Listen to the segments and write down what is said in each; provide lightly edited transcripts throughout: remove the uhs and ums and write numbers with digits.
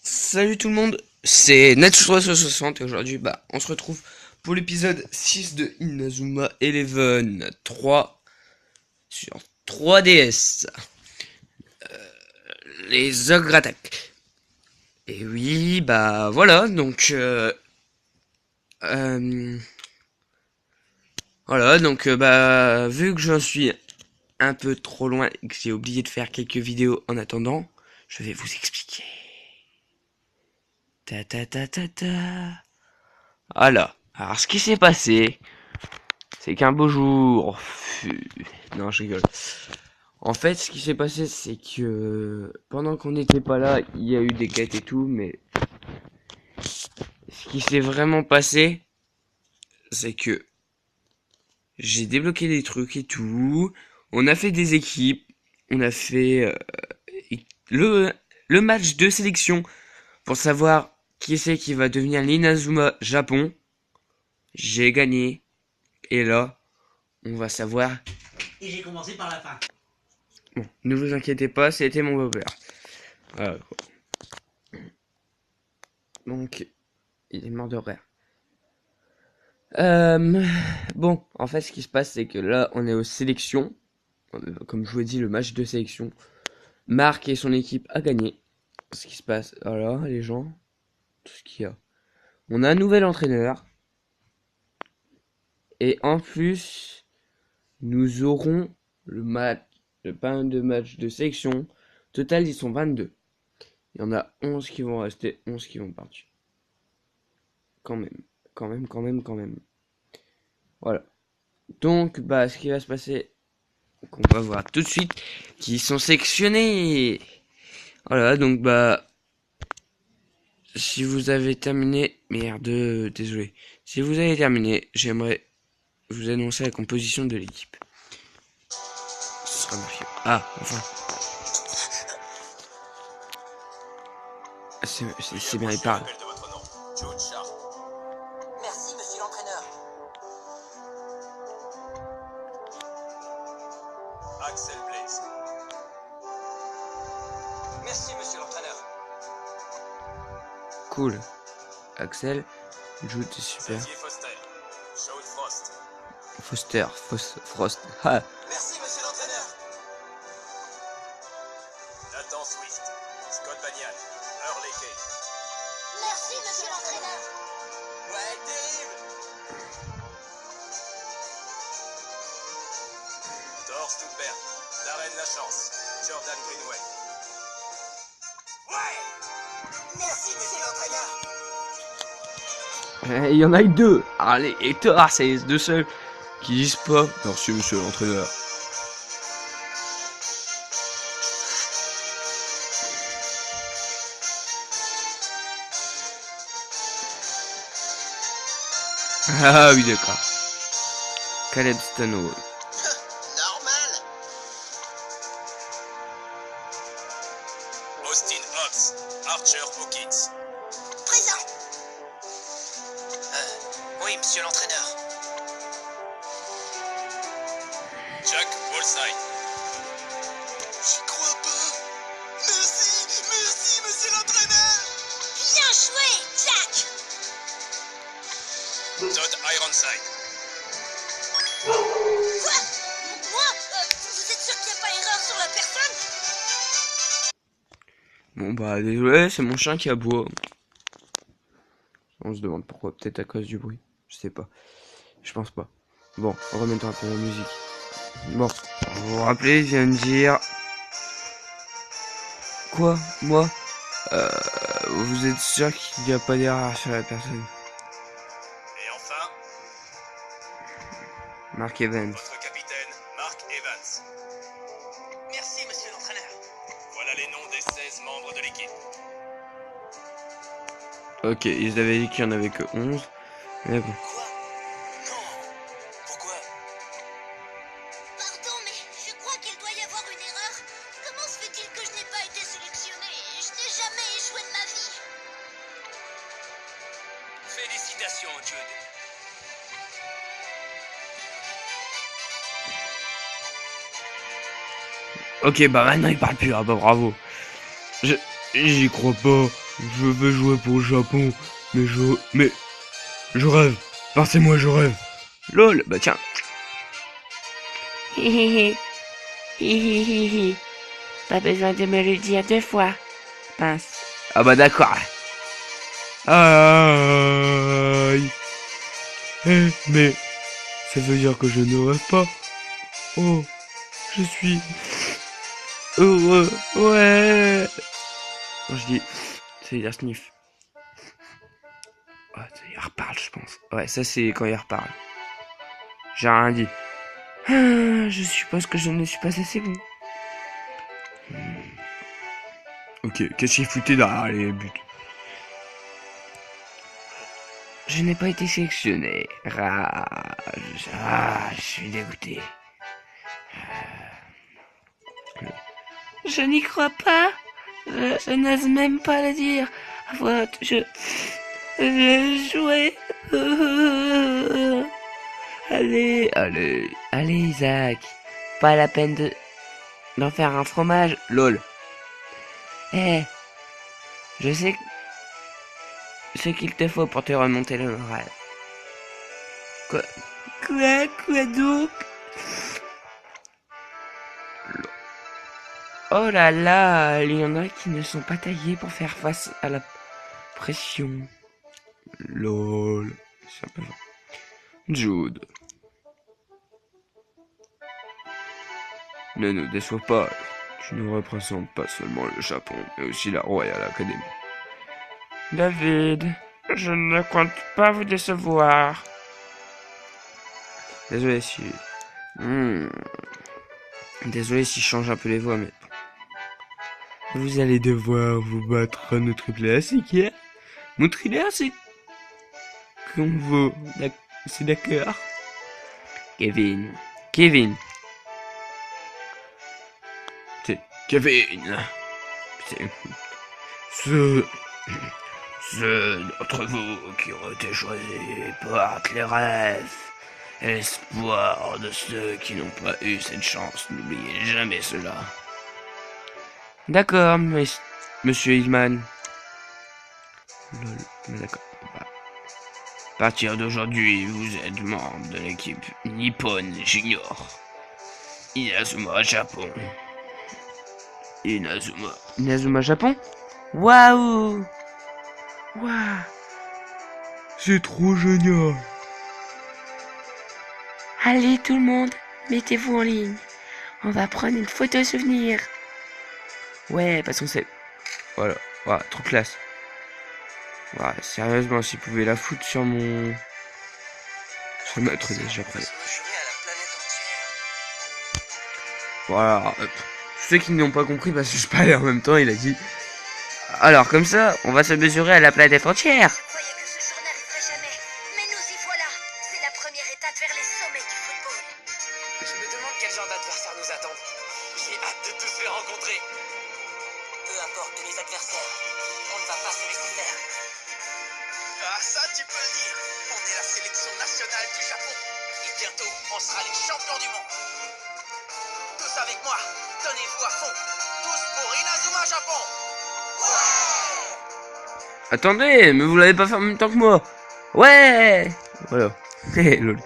Salut tout le monde, c'est Natch360 et aujourd'hui on se retrouve pour l'épisode 6 de Inazuma Eleven 3 sur 3DS. Les ogres attaquent. Et oui, voilà, euh, vu que j'en suis un peu trop loin et que j'ai oublié de faire quelques vidéos en attendant, je vais vous expliquer. Ta ta ta ta ta. Voilà. Alors, ce qui s'est passé, c'est qu'un beau jour, non, je rigole. En fait, ce qui s'est passé, c'est que pendant qu'on n'était pas là, il y a eu des quêtes et tout, mais ce qui s'est vraiment passé, c'est que j'ai débloqué des trucs et tout. On a fait des équipes, on a fait le le match de sélection pour savoir qui c'est qui va devenir l'Inazuma Japon. J'ai gagné et là, on va savoir. Et j'ai commencé par la fin. Bon, ne vous inquiétez pas, c'était mon beau-père. Voilà, quoi. Donc, il est mort de rire. Bon, en fait, ce qui se passe, c'est que là, on est aux sélections. Comme je vous ai dit, le match de sélection. Marc et son équipe a gagné. Ce qui se passe, voilà, les gens, tout ce qu'il y a. On a un nouvel entraîneur. Et en plus, nous aurons le pain de match de sélection. Total, ils sont 22. Il y en a 11 qui vont rester, 11 qui vont partir. Quand même. Voilà. Donc, ce qui va se passer, qu'on va voir tout de suite, qui sont sectionnés. Voilà, donc, si vous avez terminé, merde, désolé. Si vous avez terminé, j'aimerais vous annoncer la composition de l'équipe. Ce sera Mario. Ah, enfin. C'est bien, il parle. Merci, monsieur l'entraîneur. Axel Blaze. Merci, monsieur l'entraîneur. Cool. Axel, joue, t'es super. Xavier Foster. Shaun Frost. Frost. Ah, Merci, monsieur l'entraîneur. Nathan Swift. Scott Banyan. Hurley Kay. Merci, monsieur l'entraîneur. Ouais, terrible. Thor Stubberg. Darren Lachance. Jordan Greenway. Ouais. Merci, monsieur l'entraîneur. il y en a eu deux. Allez, Hector, c'est les deux seuls qui disent pas. Merci, monsieur l'entraîneur. Ah oui, d'accord. Caleb Stanwell. Normal. Austin Hobbs. Archer Hawkins. Présent. Oui, monsieur l'entraîneur. Jack Wallside. J'y crois pas. Merci, monsieur l'entraîneur. Bien joué, Jack. Todd Ironside. Quoi? Moi? Vous êtes sûr qu'il n'y a pas erreur sur la personne? Bon désolé, c'est mon chien qui aboie. On se demande pourquoi, peut-être à cause du bruit. Je sais pas. Je pense pas. Bon, remettons un peu la musique. Bon, vous vous rappelez, je viens de dire. Quoi? Moi? Vous êtes sûr qu'il n'y a pas d'erreur sur la personne? Et enfin, Mark Evans. votre capitaine, Mark Evans. Merci, monsieur l'entraîneur. Voilà les noms des 16 membres de l'équipe. Ok, ils avaient dit qu'il n'y en avait que 11. Mais bon. Quoi? Non. Pourquoi? Pardon, mais je crois qu'il doit y avoir une erreur. Comment se fait-il que je n'ai pas été sélectionné? Je n'ai jamais échoué de ma vie. Félicitations, Jude. Ok, maintenant il parle plus. Ah bravo. J'y crois pas. Je veux jouer pour le Japon, mais je rêve. Partez-moi, je rêve. LOL, bah tiens. Hihihi. Hihihihi. Pas besoin de me le dire 2 fois. Pince. Ah bah d'accord. Aïe. Mais ça veut dire que je ne rêve pas. Oh, je suis heureux. Ouais. Quand je dis, c'est dire sniff. Ouais, il reparle, je pense. Ouais, ça c'est quand il reparle. J'ai rien dit. Je suppose que je ne suis pas assez bon. Ok, qu'est-ce qu'il foutait derrière les buts? Je n'ai pas été sélectionné. Je suis dégoûté. Je n'y crois pas. Je n'ose même pas le dire. Je jouais. Allez, Isaac. Pas la peine d'en faire un fromage. LOL. Je sais ce qu'il te faut pour te remonter le moral. Quoi donc? Oh là là, il y en a qui ne sont pas taillés pour faire face à la pression. LOL. C'est un peu fort. Jude. Ne nous déçois pas. Tu nous représentes pas seulement le Japon, mais aussi la Royal Academy. David, je ne compte pas vous décevoir. Désolé si... Désolé si je change un peu les voix, mais... Vous allez devoir vous battre à notre triple c'est qui? Mon thriller, c'est... Qu'on vaut... C'est d'accord. Kevin. C'est Kevin. Ceux d'entre vous qui ont été choisis portent les rêves et l'espoir de ceux qui n'ont pas eu cette chance. N'oubliez jamais cela. D'accord, monsieur Hillman. Lol, mais d'accord. À partir d'aujourd'hui, vous êtes membre de l'équipe Nippon Junior. Inazuma Japon. Inazuma Japon? Waouh! C'est trop génial. Allez tout le monde, mettez-vous en ligne. On va prendre une photo souvenir. Ouais, parce qu'on sait. Voilà, trop classe. Ouais, sérieusement, s'il pouvait la foutre sur mon... Sur ma 3DS, j'appelle. Voilà. Ceux qui n'ont pas compris, parce que je parlais en même temps, il a dit... Alors, comme ça, on va se mesurer à la planète entière. Je croyais que ce jour n'arriverait jamais, mais nous y voilà. C'est la première étape vers les sommets du football. Je me demande quel genre d'adversaire nous attend. J'ai hâte de tous les rencontrer. Peu importe les adversaires, on ne va pas se laisser faire. Ah, ça, tu peux le dire. On est la sélection nationale du Japon. Et bientôt, on sera les champions du monde. Tous avec moi, donnez-vous à fond. Tous pour Inazuma Japon. Attendez, mais vous l'avez pas fait en même temps que moi. Ouais. Voilà. Lol.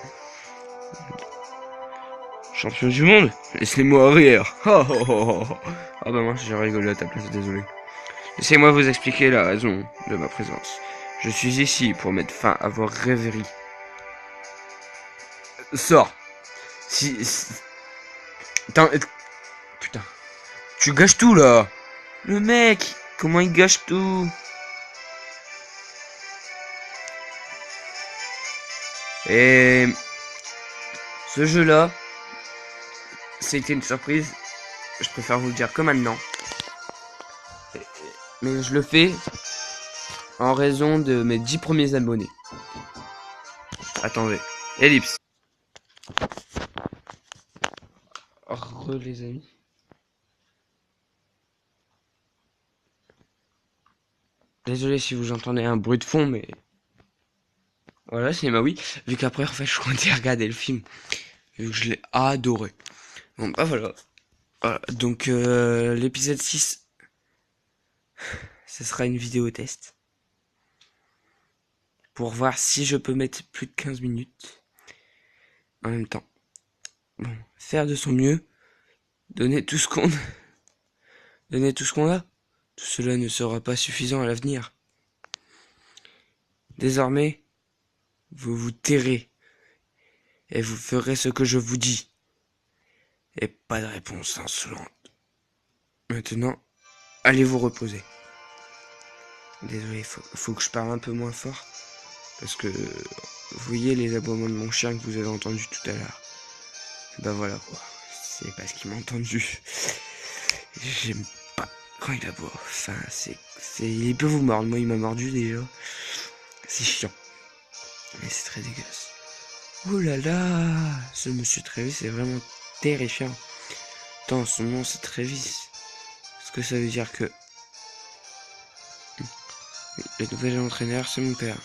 Champion du monde. Laissez-moi rire. Ah bah moi j'ai rigolé à ta place, désolé. Laissez-moi vous expliquer la raison de ma présence. Je suis ici pour mettre fin à vos rêveries. Sors. Attends, putain. Tu gâches tout là. Le mec, comment il gâche tout? Et ce jeu-là, c'était une surprise. Je préfère vous le dire que maintenant. Mais je le fais en raison de mes 10 premiers abonnés. Attendez. Ellipse. Les amis. Désolé si vous entendez un bruit de fond, mais... Voilà, c'est ma oui. Vu qu'après, en fait, je comptais regarder le film. Vu que je l'ai adoré. Bon, bah voilà. Voilà. Donc, l'épisode 6... ce sera une vidéo test. Pour voir si je peux mettre plus de 15 minutes en même temps. Bon, faire de son mieux, donner tout ce qu'on a. Tout cela ne sera pas suffisant à l'avenir. Désormais, vous vous tairez et vous ferez ce que je vous dis. Et pas de réponse insolente. Maintenant, allez vous reposer. Désolé, faut que je parle un peu moins fort. Parce que vous voyez les aboiements de mon chien que vous avez entendu tout à l'heure. Bah voilà quoi. C'est parce qu'il m'a entendu. J'aime pas quand il aboie. Enfin, il peut vous mordre. Moi, il m'a mordu déjà. C'est chiant. Mais c'est très dégueulasse. Oh là là, ce monsieur Travis est vraiment terrifiant. Attends, son nom c'est Travis. Est-ce que ça veut dire que... Le nouvel entraîneur, c'est mon père.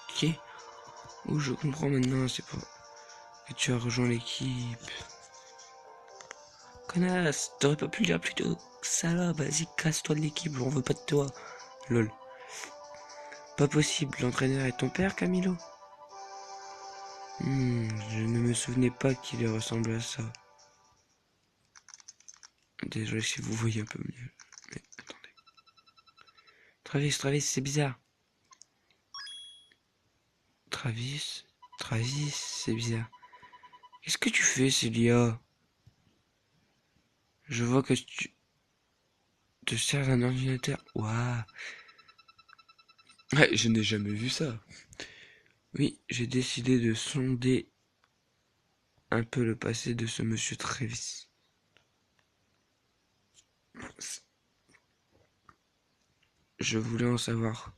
Ok. Oh, je comprends maintenant, c'est pas... que tu as rejoint l'équipe. Connasse, t'aurais pas pu lire plus tôt. Salope, vas-y, casse-toi de l'équipe, j'en veux pas de toi. Lol. Pas possible, l'entraîneur est ton père, Camilo? Je ne me souvenais pas qu'il ressemblait à ça. Désolé si vous voyez un peu mieux. Mais attendez. Travis, c'est bizarre. Travis, c'est bizarre. Qu'est-ce que tu fais, Célia? Je vois que tu te sers d'un ordinateur. Waouh. Ouais, je n'ai jamais vu ça. Oui, j'ai décidé de sonder un peu le passé de ce monsieur Travis. Je voulais en savoir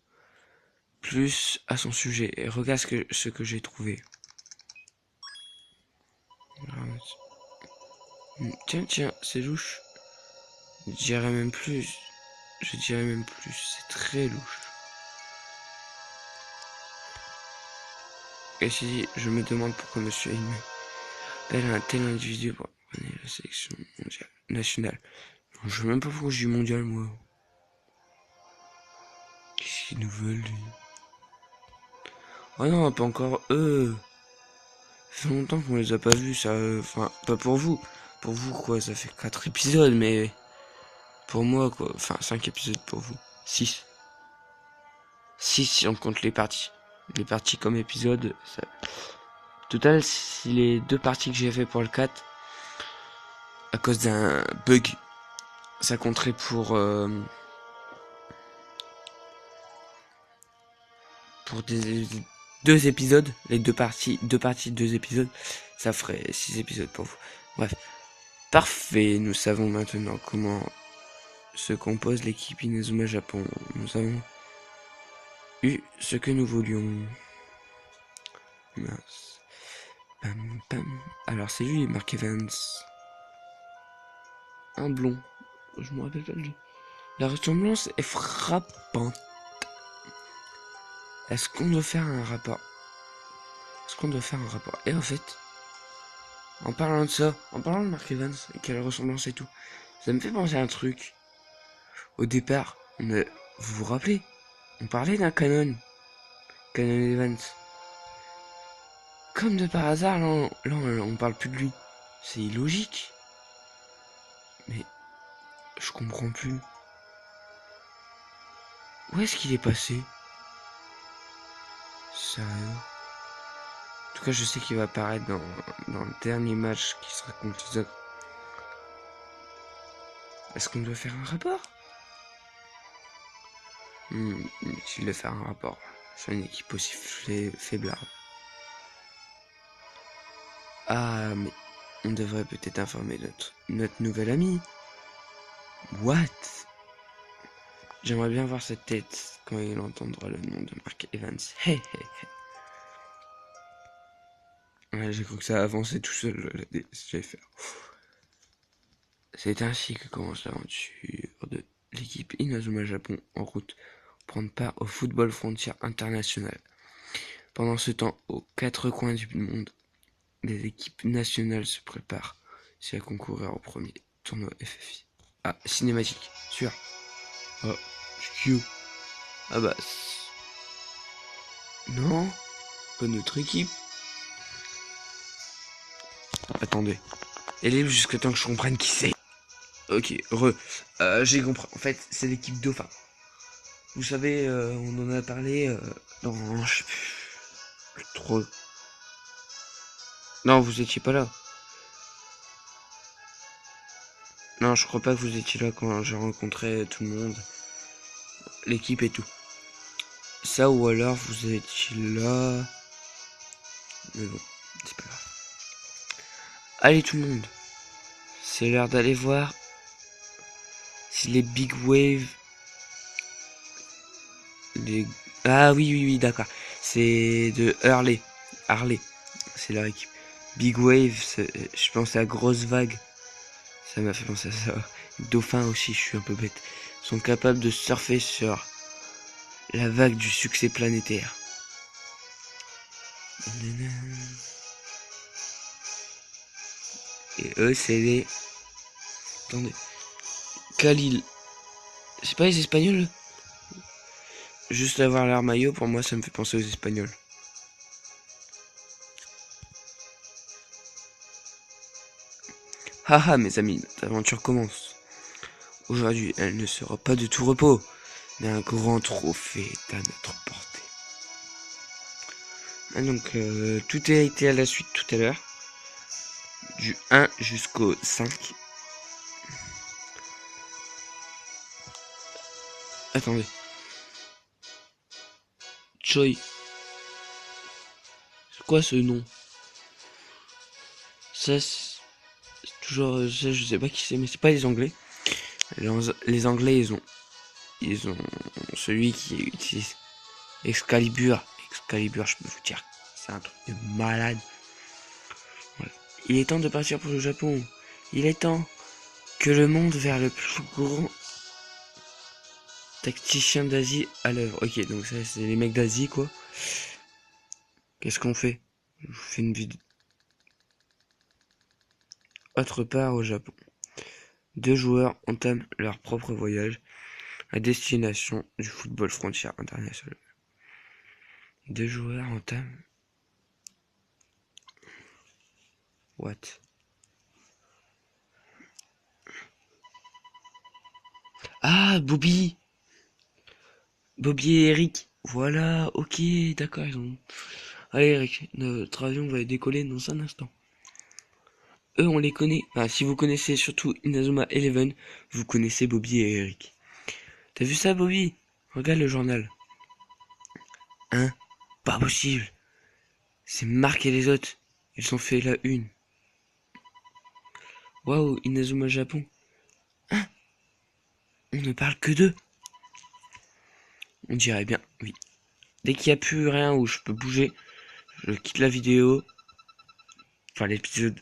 plus à son sujet et regarde ce que j'ai trouvé. Tiens, c'est louche. Je dirais même plus, c'est très louche. Et si je me demande pourquoi monsieur appelle un tel individu pour gagner la sélection mondiale, nationale. Je sais même pas pourquoi je dis mondial, moi. Qu'est-ce qu'ils nous veulent, lui? Oh non, pas encore eux. Ça fait longtemps qu'on les a pas vus, ça. Enfin, pas pour vous. Pour vous, quoi, ça fait 4 épisodes, mais... Pour moi, quoi. Enfin, 5 épisodes pour vous. 6. 6 si on compte les parties. Les parties comme épisodes, ça... Total, si les 2 parties que j'ai fait pour le 4, à cause d'un bug, ça compterait pour des 2 épisodes, les 2 parties, 2 épisodes, ça ferait 6 épisodes pour vous. Bref, parfait, nous savons maintenant comment se compose l'équipe Inazuma Japon. Nous avons eu ce que nous voulions. Mince. Pam, pam. Alors c'est lui, Mark Evans. Un blond. Je me rappelle pas de lui. La ressemblance est frappante. Est-ce qu'on doit faire un rapport? Et en fait, en parlant de Mark Evans et quelle ressemblance et tout, ça me fait penser à un truc. Au départ, vous vous rappelez? On parlait d'un Canon Evans. Comme de par hasard, là, on parle plus de lui. C'est illogique. Mais je comprends plus. Où est-ce qu'il est passé? Sérieux? En tout cas, je sais qu'il va apparaître dans le dernier match qui sera contre les autres. Est-ce qu'on doit faire un rapport? Inutile de faire un rapport. C'est une équipe aussi faiblarde. Ah, mais on devrait peut-être informer notre nouvel ami. What? J'aimerais bien voir sa tête quand il entendra le nom de Mark Evans. Hey. Ouais, j'ai cru que ça avançait tout seul, j'allais faire. C'est ainsi que commence l'aventure de l'équipe Inazuma Japon en route pour prendre part au football frontière international. Pendant ce temps, aux 4 coins du monde, les équipes nationales se préparent à concourir au premier tournoi FFI. Ah, cinématique, sûr. Ah, Kyo. Ah bah... Non, pas notre équipe. Attendez. Elle est jusqu'à temps que je comprenne qui c'est. Ok, j'ai compris. En fait, c'est l'équipe Dauphin. Vous savez, on en a parlé dans... Je sais plus trop... Non, vous étiez pas là. Non, je crois pas que vous étiez là quand j'ai rencontré tout le monde. L'équipe et tout. Ça ou alors vous étiez là. Mais bon, c'est pas grave. Allez tout le monde. C'est l'heure d'aller voir si les Big Wave... Les... Ah oui, d'accord. C'est de Hurley. Harley. C'est leur équipe. Big Wave, je pensais à Grosse Vague. Ça m'a fait penser à ça. Dauphin aussi, je suis un peu bête. Sont capables de surfer sur la vague du succès planétaire. Et eux, c'est les... Attendez. Khalil. C'est pas les Espagnols? Juste avoir leur maillot, pour moi, ça me fait penser aux Espagnols. Haha, mes amis, notre aventure commence. Aujourd'hui, elle ne sera pas de tout repos, mais un grand trophée est à notre portée. Ah, donc, tout a été à la suite tout à l'heure. Du 1 jusqu'au 5. Attendez. Choi. C'est quoi ce nom? Ça, c'est toujours... Ça, je sais pas qui c'est, mais c'est pas les Anglais. Les Anglais, ils ont celui qui utilise Excalibur. Excalibur, je peux vous dire, c'est un truc de malade. Voilà. Il est temps de partir pour le Japon. Il est temps que le monde vers le plus grand tacticien d'Asie à l'œuvre. Ok, donc ça, c'est les mecs d'Asie, quoi. Qu'est-ce qu'on fait? Je vous fais une vidéo. Autre part au Japon. 2 joueurs entament leur propre voyage à destination du football frontière international. 2 joueurs entament... What? Ah, Bobby et Eric. Voilà, ok, d'accord, ils ont... Allez Eric, notre avion va décoller dans un instant. Eux, on les connaît. Enfin, si vous connaissez surtout Inazuma Eleven, vous connaissez Bobby et Eric. T'as vu ça, Bobby? Regarde le journal. Hein? Pas possible. C'est Marc et les autres. Ils ont fait la une. Waouh, Inazuma Japon. Hein? On ne parle que d'eux. On dirait bien, oui. Dès qu'il n'y a plus rien où je peux bouger, je quitte la vidéo. Enfin, l'épisode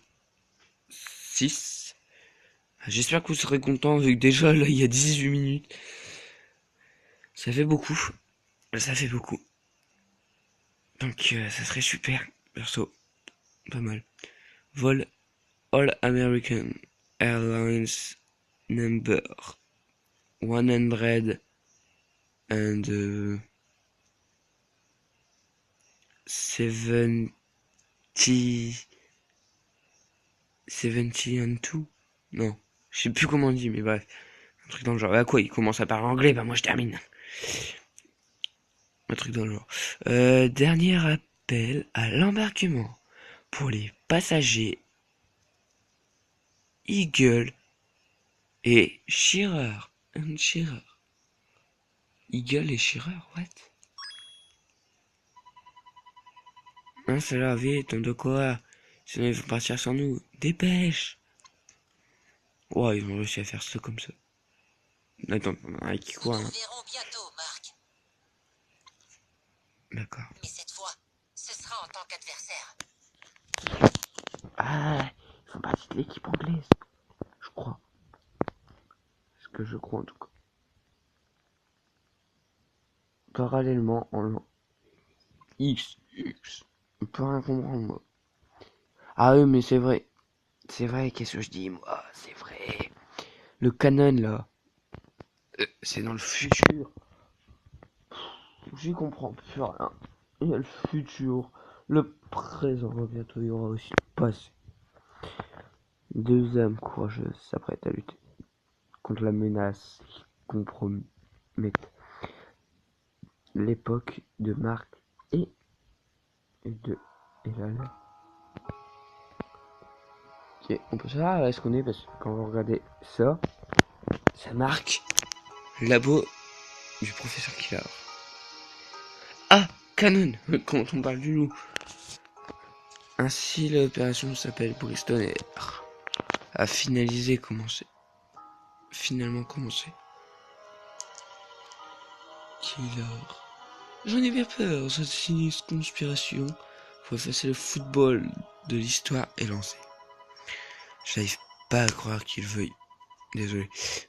6. J'espère que vous serez contents vu que déjà là il y a 18 minutes. Ça fait beaucoup. Ça fait beaucoup. Donc ça serait super. Perso, pas mal. Vol All American Airlines number 100 and 70 and 2. Non, je sais plus comment on dit, mais bref. Un truc dans le genre. Bah quoi, il commence à parler anglais, bah moi je termine. Un truc dans le genre. Dernier appel à l'embarquement pour les passagers Eagle et Shearer. Eagle et Shearer, what? Hein, c'est la vite, on doit courir. Sinon ils vont partir sans nous. Dépêche! Ouais, ils ont réussi à faire ça comme ça. Attends, on a un qui court, Nous hein. nous verrons bientôt, Marc. D'accord. Mais cette fois, ce sera en tant qu'adversaire. Ah, ils font partie de l'équipe anglaise. Je crois. Ce que je crois en tout cas. Parallèlement, en X. On peut rien comprendre, moi. Ah oui, mais c'est vrai. C'est vrai, qu'est-ce que je dis, moi? C'est vrai. Le canon, là. C'est dans le futur. J'y comprends plus rien. Il y a le futur, le présent, bientôt il y aura aussi le passé. Deux âmes courageuses s'apprêtent à lutter contre la menace qui compromet l'époque de Marc et de Elal. Ok, on peut savoir là ce qu'on est parce que quand vous regardez ça, ça marque le labo du professeur Killer. Ah, Canon, quand on parle du loup. Ainsi, l'opération s'appelle Bristol et a finalement commencé. Killer. J'en ai bien peur, cette sinistre conspiration pour effacer le football de l'histoire est lancée. J'arrive pas à croire qu'il veuille,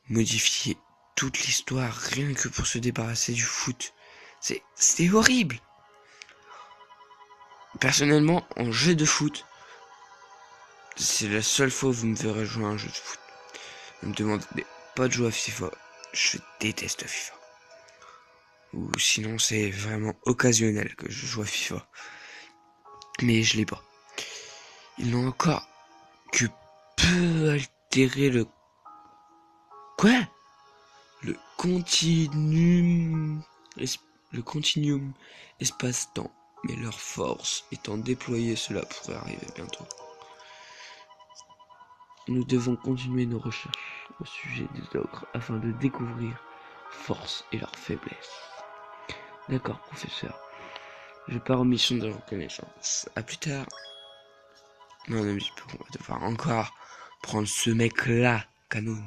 modifier toute l'histoire rien que pour se débarrasser du foot. C'est horrible. Personnellement, en jeu de foot, c'est la seule fois où vous me verrez jouer à un jeu de foot. Ne me demandez pas de jouer à FIFA. Je déteste FIFA. Ou sinon c'est vraiment occasionnel que je joue à FIFA. Mais je l'ai pas. Ils n'ont encore que peu altéré le... Quoi? Le continuum... Le continuum espace-temps. Mais leur force étant déployée, cela pourrait arriver bientôt. Nous devons continuer nos recherches au sujet des ogres afin de découvrir force et leurs faiblesses. D'accord, professeur. Je pars en mission de reconnaissance. À plus tard. Non, un petit peu, on va devoir encore prendre ce mec-là, Canon.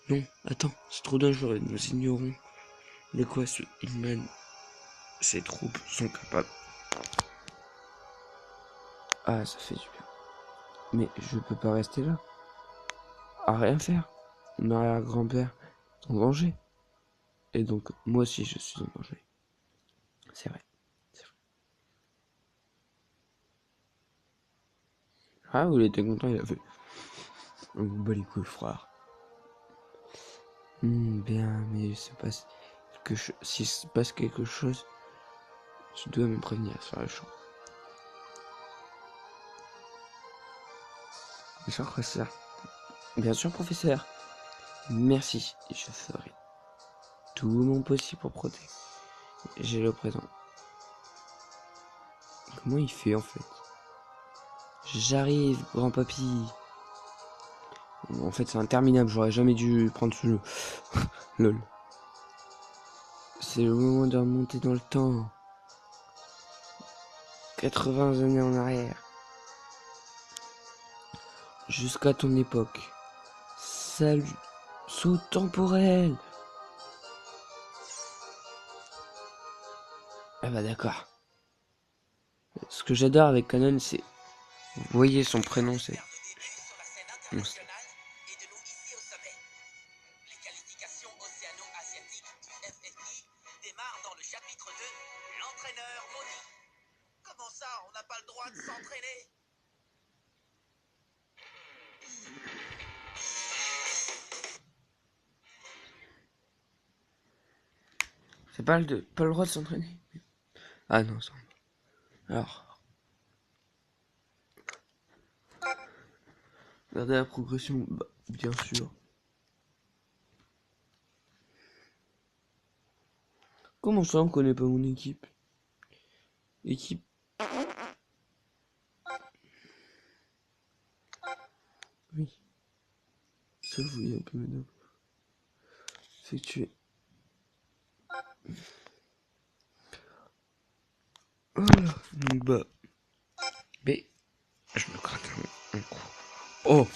Non, attends, c'est trop dangereux. Nous ignorons de quoi ce Hillman, ses troupes sont capables. Ah, ça fait du bien. Mais je peux pas rester là. À rien faire. Mon arrière-grand-père est en danger. Et donc, moi aussi, je suis en danger. C'est vrai. C'est vrai. Ah, vous l'étiez content, il a fait. On vous bat les couilles, frère. Bien, mais s'il se passe quelque chose, tu dois me prévenir sur le champ. Bien sûr, professeur. Bien sûr, professeur. Merci, et je ferai tout mon possible pour protéger. J'ai le présent. Comment il fait en fait? J'arrive, grand papy. En fait, c'est interminable, j'aurais jamais dû prendre ce jeu. Lol. C'est le moment de remonter dans le temps. 80 années en arrière. Jusqu'à ton époque. Salut. Saut temporel. Ah bah d'accord. Ce que j'adore avec Canon, c'est... Vous voyez son prénom, c'est... Et de nous ici au sommet. Les qualifications océano-asiatiques du FFI démarrent dans le chapitre 2, l'entraîneur maudit. Comment ça, on n'a pas le droit de s'entraîner? C'est pas le droit de s'entraîner. Ah non, ça... Alors... Regardez la progression, bah, bien sûr. Comment ça, on connaît pas mon équipe? Équipe... Oui. Ça, vous voyez un peu maintenant. Effectué. Voilà. Donc bah... B. Je me gratte un coup. Oh!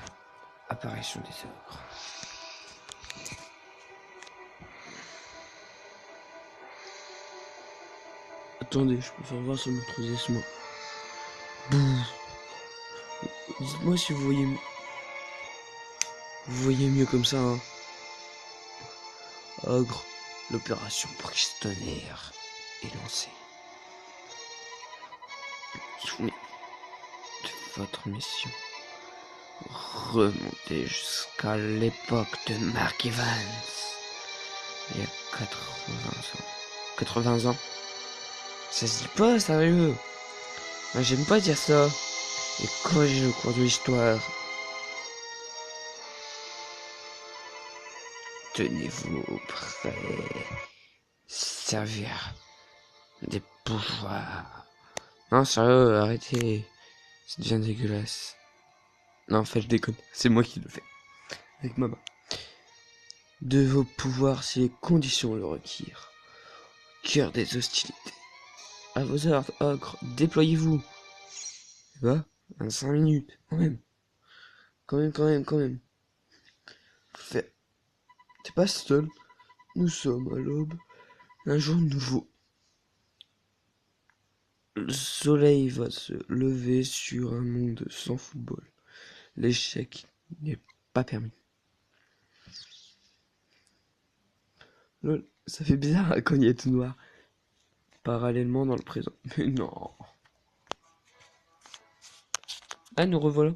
Apparition des ogres. Attendez, je peux faire voir sur notre désespoir. Dites-moi si vous voyez mieux comme ça, hein. Ogre, l'opération pristonnière est lancée. Souvenez de votre mission. remonter jusqu'à l'époque de Mark Evans. Il y a 80 ans. 80 ans? Ça se dit pas, sérieux. Moi, j'aime pas dire ça. Et corriger le cours de l'histoire. Tenez-vous prêts. Servir des pouvoirs. Non, sérieux, arrêtez. Ça devient dégueulasse. Non, en fait, je déconne. C'est moi qui le fais. Avec ma main. De vos pouvoirs si les conditions le requièrent. Cœur des hostilités. À vos ordres, ogre, déployez-vous. Bah, 25 minutes, quand même. Quand même. Fait. T'es pas seul. Nous sommes à l'aube. Un jour nouveau. Le soleil va se lever sur un monde sans football. L'échec n'est pas permis. Lol, ça fait bizarre quand il y a tout noir. Parallèlement dans le présent. Mais non. Ah, nous revoilà.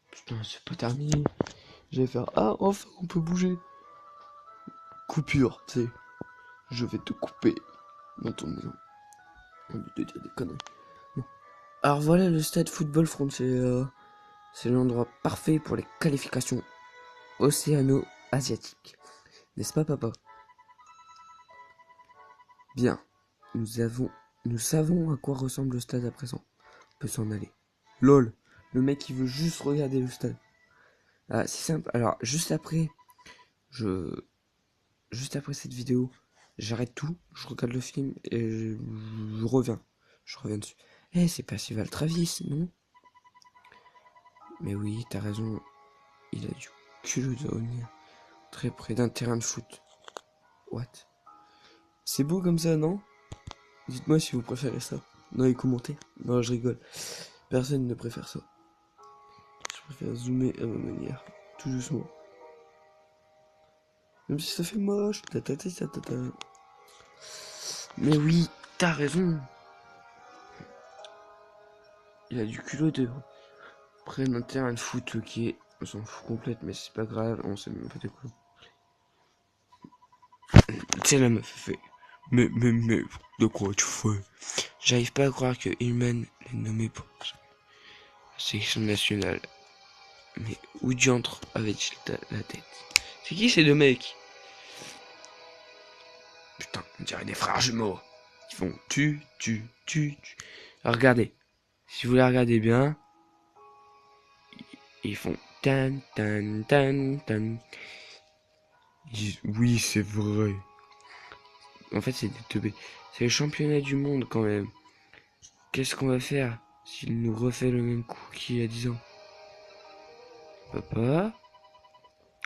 Putain, c'est pas terminé. Je vais faire... Ah, enfin, on peut bouger. Coupure, tu sais. Je vais te couper dans ton maison. Au lieu de dire des conneries. Bon. Alors voilà le stade football français. C'est l'endroit parfait pour les qualifications océano-asiatiques. N'est-ce pas, papa? Bien. Nous savons à quoi ressemble le stade à présent. On peut s'en aller. LOL. Le mec il veut juste regarder le stade. Ah, c'est simple. Alors, juste après cette vidéo, j'arrête tout, je regarde le film et je reviens. Je reviens dessus. Eh, c'est Percival Travis, non? Mais oui, t'as raison. Il a du culot de revenir très près d'un terrain de foot. What? C'est beau comme ça, non? Dites-moi si vous préférez ça. Dans les commentaires. Non, je rigole. Personne ne préfère ça. Je préfère zoomer à ma manière. Tout doucement. Même si ça fait moche. Mais oui, t'as raison. Il a du culot de près d'un terrain de foot, ok. On s'en fout complète, mais c'est pas grave, on sait même pas de quoi. C'est la meuf fait. Mais, de quoi tu fais? J'arrive pas à croire que Hillman l'ait nommé pour la sélection nationale. Mais où diantre avait-il la tête? C'est qui ces deux mecs? Putain, on dirait des frères jumeaux. Ils font tu. Alors regardez. Si vous les regardez bien, ils font tan. Oui, c'est vrai. En fait, c'est des teubés. C'est le championnat du monde quand même. Qu'est-ce qu'on va faire s'il nous refait le même coup qu'il y a 10 ans? Papa?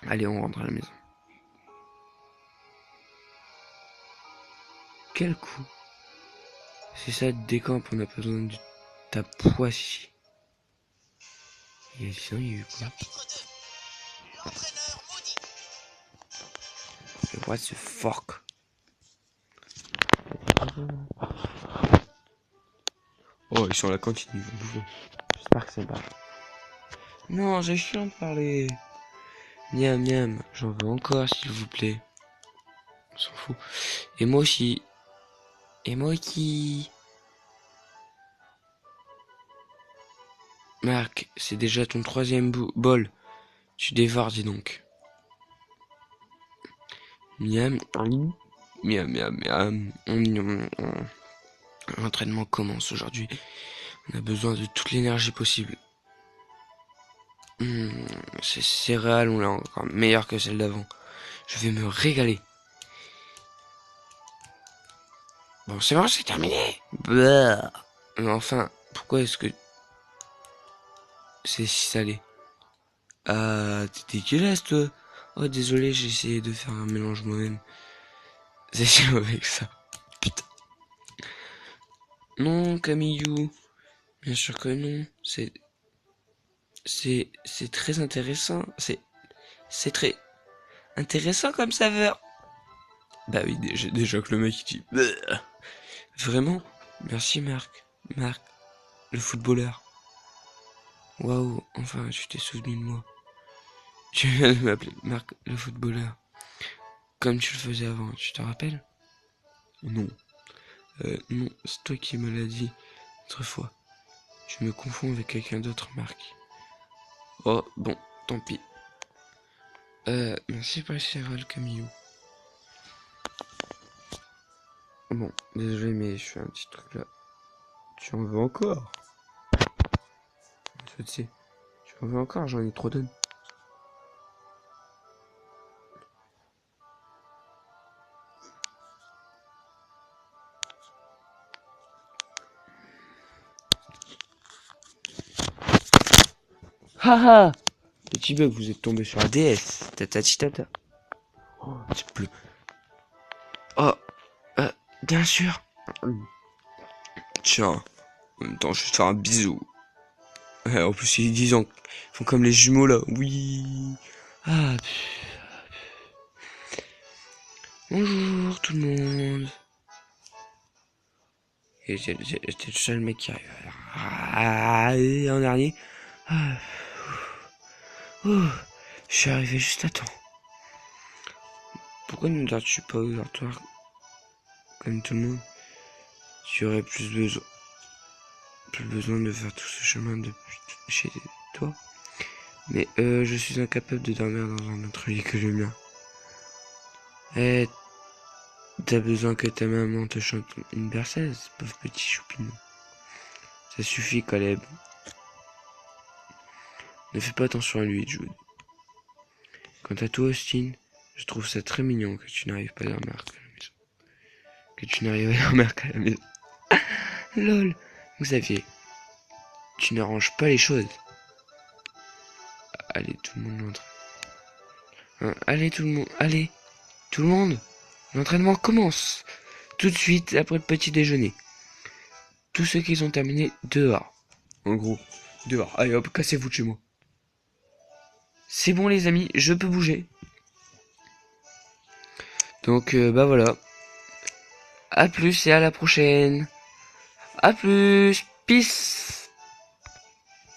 Allez, on rentre à la maison. Quel coup? C'est ça, décampe, on n'a pas besoin de ta poisse ici. Il y a 10 ans, il y a eu quoi? Chapitre 2. L'entraîneur maudit. Le roi se fork. Oh, ils sont à la cantine, ils vont bouffer. J'espère que c'est pas. Non, j'ai chiant de parler. Miam, j'en veux encore, s'il vous plaît. On s'en fout. Et moi aussi. Et moi qui... Marc, c'est déjà ton troisième bol. Tu dévores, dis donc. Miam. L'entraînement commence aujourd'hui. On a besoin de toute l'énergie possible. Ces céréales ont l'air encore meilleures que celles d'avant. Je vais me régaler. Bon, c'est bon, c'est terminé. Bah. Mais enfin, pourquoi est-ce que c'est si salé? Ah, t'es dégueulasse, toi. Oh, désolé, j'ai essayé de faire un mélange moi-même. C'est si mauvais que ça. Putain. Non, Camillou. Bien sûr que non. C'est très intéressant. C'est très intéressant comme saveur. Bah oui, déjà que le mec il dit... Bleh. Vraiment? Merci Marc, le footballeur. Waouh, enfin, tu t'es souvenu de moi. Tu viens de m'appeler Marc le footballeur. Comme tu le faisais avant, tu te rappelles? Non. Non, c'est toi qui me l'as dit autrefois. Tu me confonds avec quelqu'un d'autre, Marc. Oh, bon, tant pis. Merci pour les céréales, Camillou. Bon, désolé, mais je fais un petit truc là. Tu en veux encore? Tu sais, tu en veux encore, j'en ai trop donné. Haha! Petit bug, vous êtes tombé sur la DS. Tatati tata. Oh, c'est bleu. Oh, bien sûr. Tiens, en même temps, je vais te faire un bisou. En plus, ils disent, ils font comme les jumeaux là. Oui. Ah, bonjour tout le monde. Et j'étais le seul mec qui arrive. Ah, et un dernier. Ah, oh, je suis arrivé juste à temps. Pourquoi ne gardes-tu pas au dortoir comme tout le monde? Tu aurais plus besoin de faire tout ce chemin depuis chez toi. Mais je suis incapable de dormir dans un autre lit que le mien. Eh, t'as besoin que ta maman te chante une berceuse, pauvre petit choupinou. Ça suffit, Caleb. Ne fais pas attention à lui, Jude. Quant à toi, Austin, je trouve ça très mignon que tu n'arrives pas à dormir qu'à la maison. Que tu n'arrives à dormir qu'à la maison. Lol, Xavier, tu n'arranges pas les choses. Allez, tout le monde entre. Hein, allez, tout le monde, l'entraînement commence. Tout de suite après le petit déjeuner. Tous ceux qui ont terminé dehors. En gros, dehors. Allez hop, cassez-vous de chez moi. C'est bon les amis, je peux bouger. Donc bah voilà. À plus et à la prochaine. À plus. Peace.